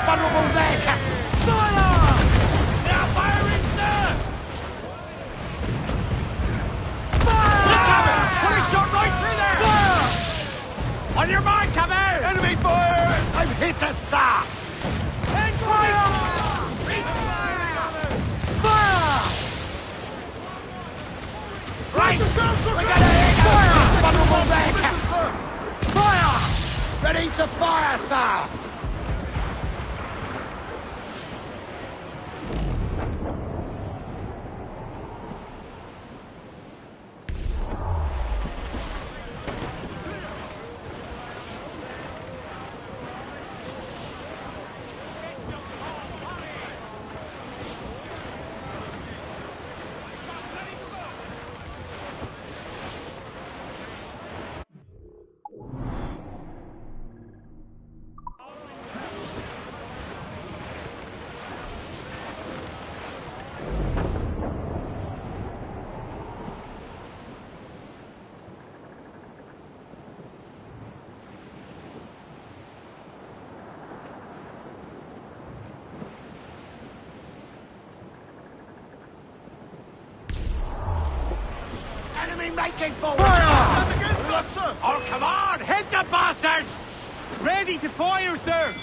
Vulnerable there, Captain! Fire! Ready to fire, sir! Enemy making forward! Fire! Oh, come on! Hit the bastards! Ready to fire, sir!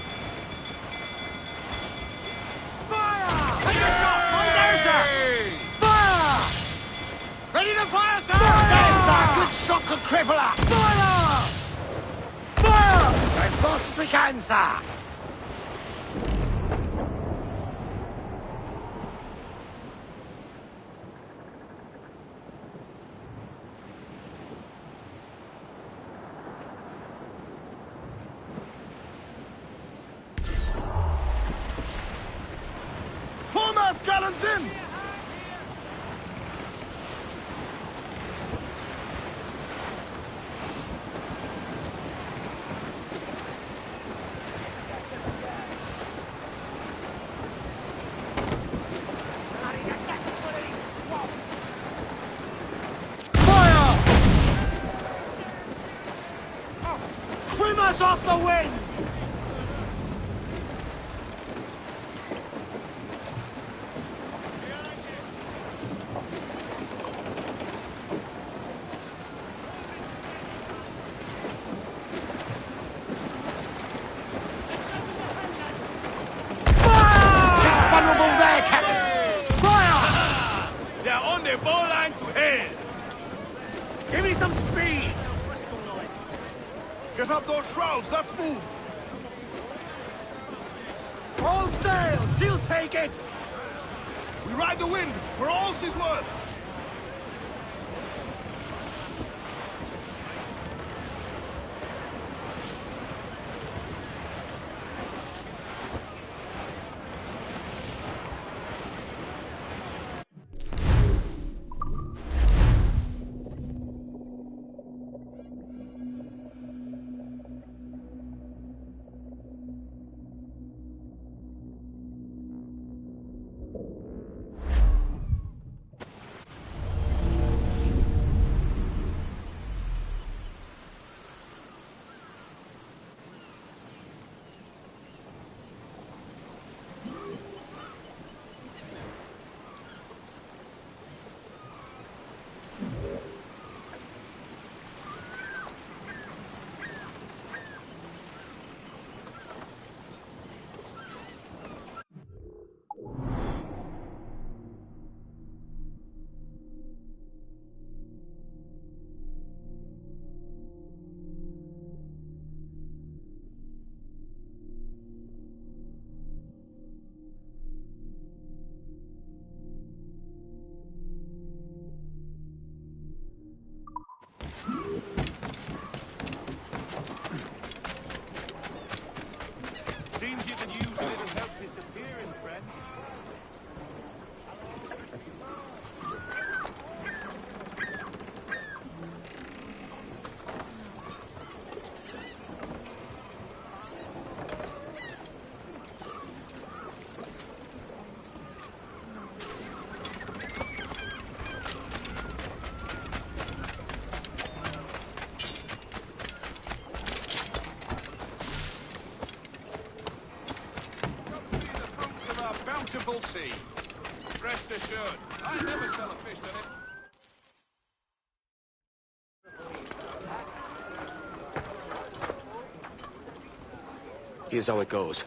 Fire! Take a shot! Oh, there, sir! Fire! Ready to fire, sir! There, sir! Good shot could cripple her! Fire! Fire! As fast as we can, sir! Foremost gallons in! Fire! Trim us off the wind! Give me some speed! Get up those shrouds, let's move! All sail! She'll take it! We ride the wind, for all she's worth! Seems you could use a little help disappearing, friend. Bountiful sea. Rest assured, I never sell a fish to it. Here's how it goes.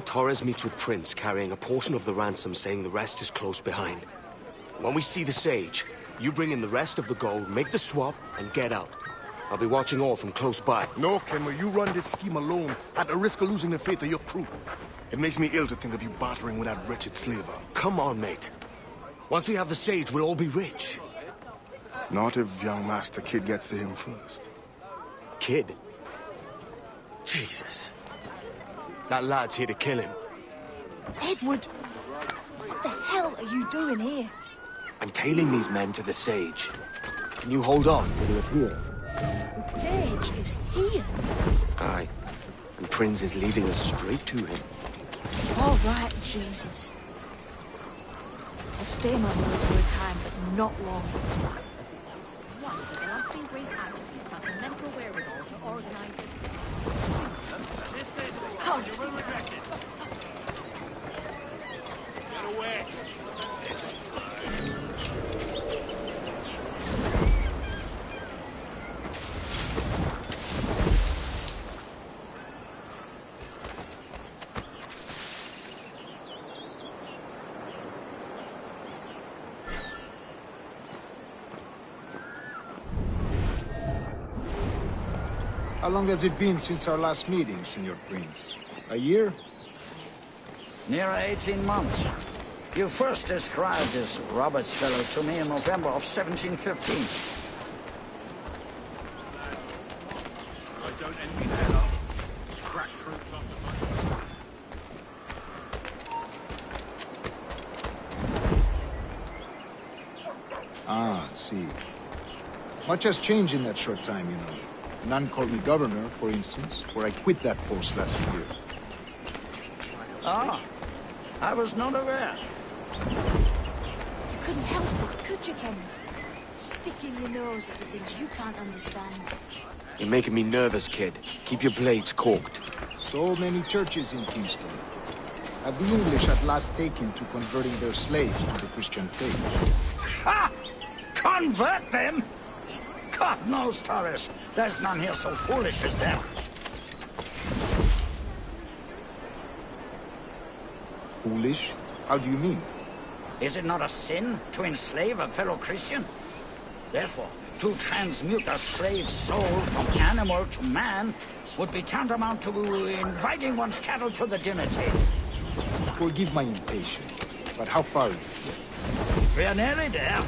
Torres meets with Prince, carrying a portion of the ransom, saying the rest is close behind. When we see the Sage, you bring in the rest of the gold, make the swap, and get out. I'll be watching all from close by. No, Kenway, you run this scheme alone, at the risk of losing the faith of your crew. It makes me ill to think of you bartering with that wretched slaver. Come on, mate. Once we have the sage, we'll all be rich. Not if young Master Kid gets to him first. Kid? Jesus. That lad's here to kill him. Edward! What the hell are you doing here? I'm tailing these men to the sage. Can you hold on? It'll appear. The sage is here. Aye. And Prince is leading us straight to him. All right, Jesus. I'll stay my word for a time, but not long. Once a lasting great athlete has the mental wherewithal to organize it. You will regret it. Get away. How long has it been since our last meeting, Senor Prince? A year? Near 18 months. You first described this Roberts fellow to me in November of 1715. I don't envy their lot. Crack troops off the Ah, see. Much has changed in that short time, you know. None called me governor, for instance, for I quit that post last year. Ah, I was not aware. You couldn't help it, could you, Kenny? Sticking your nose into things you can't understand. You're making me nervous, kid. Keep your blades corked. So many churches in Kingston. Have the English at last taken to converting their slaves to the Christian faith? Ha! Convert them? God knows, Torres. There's none here so foolish as them. Foolish? How do you mean? Is it not a sin to enslave a fellow Christian? Therefore, to transmute a slave's soul from animal to man would be tantamount to inviting one's cattle to the dinner table. Forgive my impatience, but how far is it yet? We are nearly there.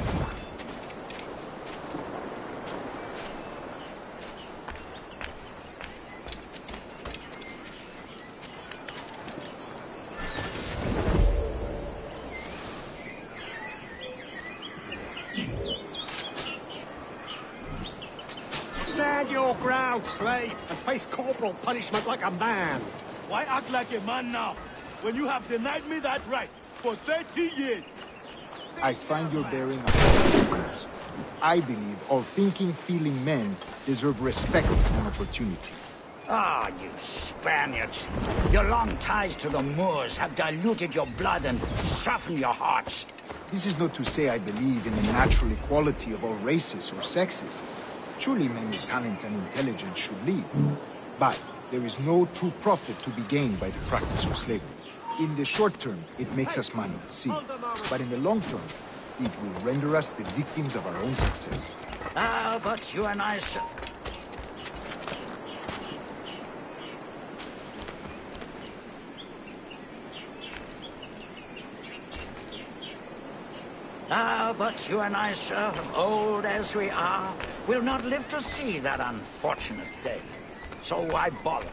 Stand your ground, slave, and face corporal punishment like a man. Why act like a man now, when you have denied me that right for 30 years? I find your bearing a Prince. I believe all thinking, feeling men deserve respect and opportunity. Ah, you Spaniards. Your long ties to the Moors have diluted your blood and softened your hearts. This is not to say I believe in the natural equality of all races or sexes. Surely men with talent and intelligence should lead. But there is no true profit to be gained by the practice of slavery. In the short term, it makes us money, see. But in the long term, it will render us the victims of our own success. Ah, but you and I, sir. Ah, but you and I, sir, old as we are, will not live to see that unfortunate day. So why bother?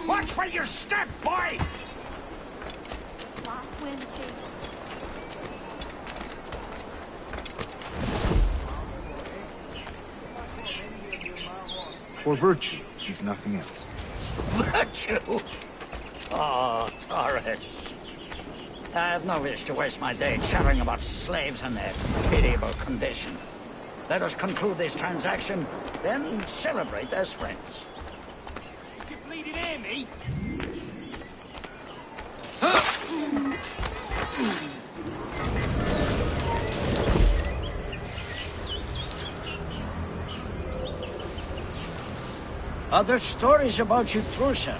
Watch for your step, boy! For virtue, if nothing else. Virtue? Oh, Torres. I have no wish to waste my day chattering about slaves and their pitiable condition. Let us conclude this transaction, then celebrate as friends. You bleeding hear me? Other stories about you too, sir.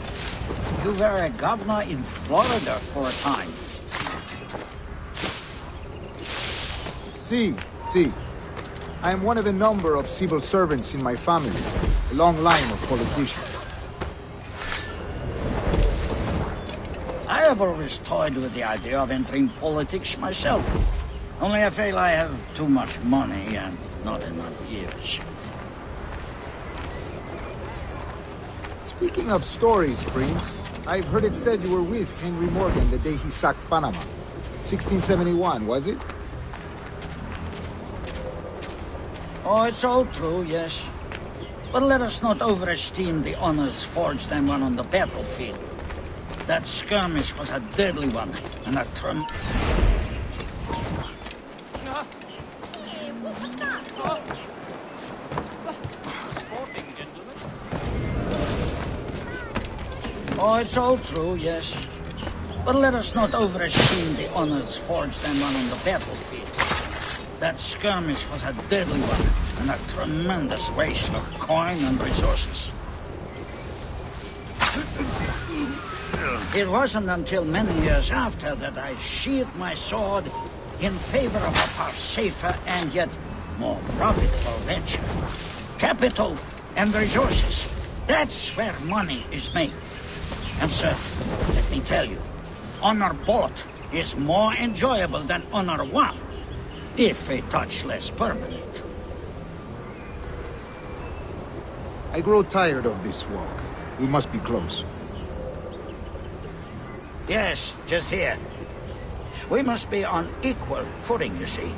You were a governor in Florida for a time. See. I am one of a number of civil servants in my family, a long line of politicians. I have always toyed with the idea of entering politics myself. Only I feel I have too much money and not enough years. Speaking of stories, Prince, I've heard it said you were with Henry Morgan the day he sacked Panama. 1671, was it? Oh, it's all true, yes. But let us not overesteem the honors forged and won on the battlefield. That skirmish was a deadly one, and a Oh, it's all true, yes. But let us not overesteem the honors forged and won on the battlefield. That skirmish was a deadly one, and a tremendous waste of coin and resources. It wasn't until many years after that I sheathed my sword in favor of a far safer and yet more profitable venture. Capital and resources. That's where money is made. And sir, let me tell you, honor bought is more enjoyable than honor won, if a touch less permanent. I grow tired of this walk. We must be close. Yes, just here. We must be on equal footing, you see.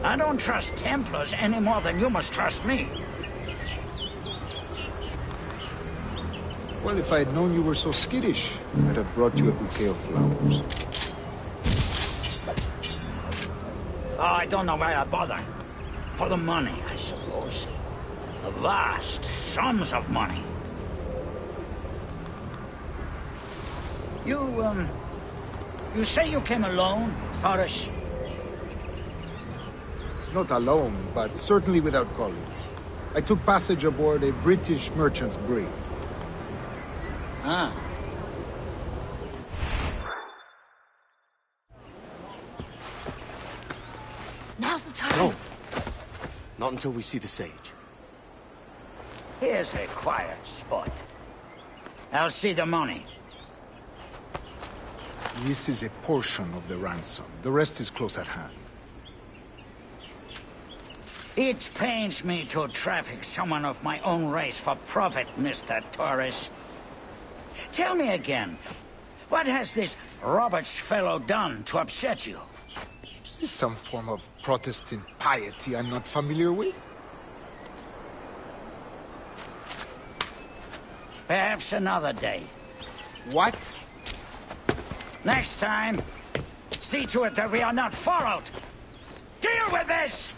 I don't trust Templars any more than you must trust me. Well, if I had known you were so skittish, I'd have brought you a bouquet of flowers. Oh, I don't know why I bother. For the money, I suppose. The vast sums of money. You say you came alone, Horace? Not alone, but certainly without colleagues. I took passage aboard a British merchant's brig. Ah. Now's the time. No. Not until we see the sage. Here's a quiet spot. I'll see the money. This is a portion of the ransom. The rest is close at hand. It pains me to traffic someone of my own race for profit, Mr. Torres. Tell me again, what has this Roberts fellow done to upset you? Is this some form of Protestant piety I'm not familiar with? Perhaps another day. What? Next time, see to it that we are not followed. Deal with this!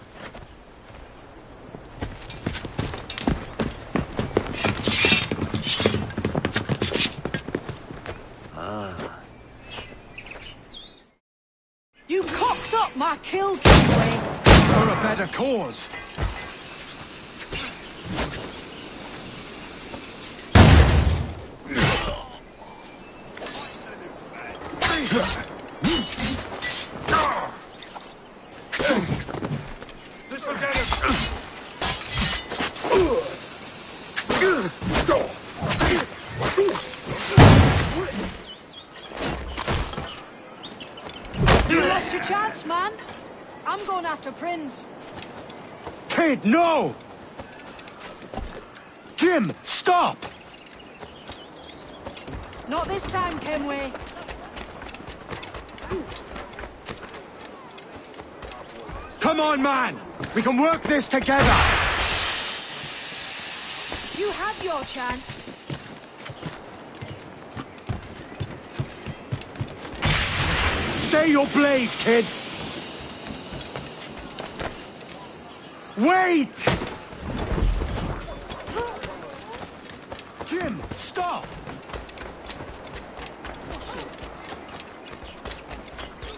You cocked up my kill, Kenway. For a better cause. This will get us. You lost your chance, man. I'm going after Prince. Kid, no! Jim, stop! Not this time, Kenway. Come on, man! We can work this together! You had your chance. Stay your blade, kid! Wait! Jim, stop!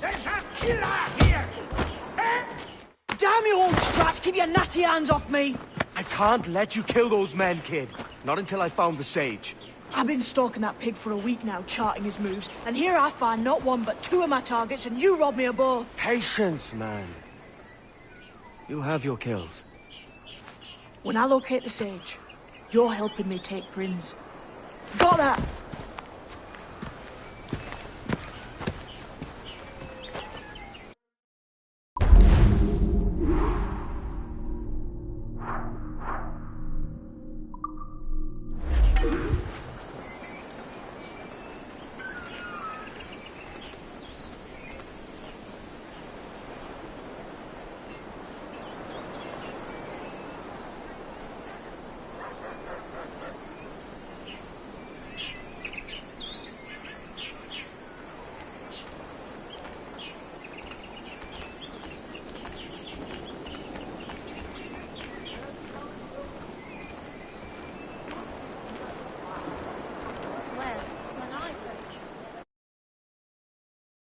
There's a killer here! Damn you, old strat! Keep your natty hands off me! I can't let you kill those men, kid. Not until I found the sage. I've been stalking that pig for a week now, charting his moves, and here I find not one but two of my targets, and you rob me of both. Patience, man. You'll have your kills. When I locate the sage, you're helping me take Prince. Got that?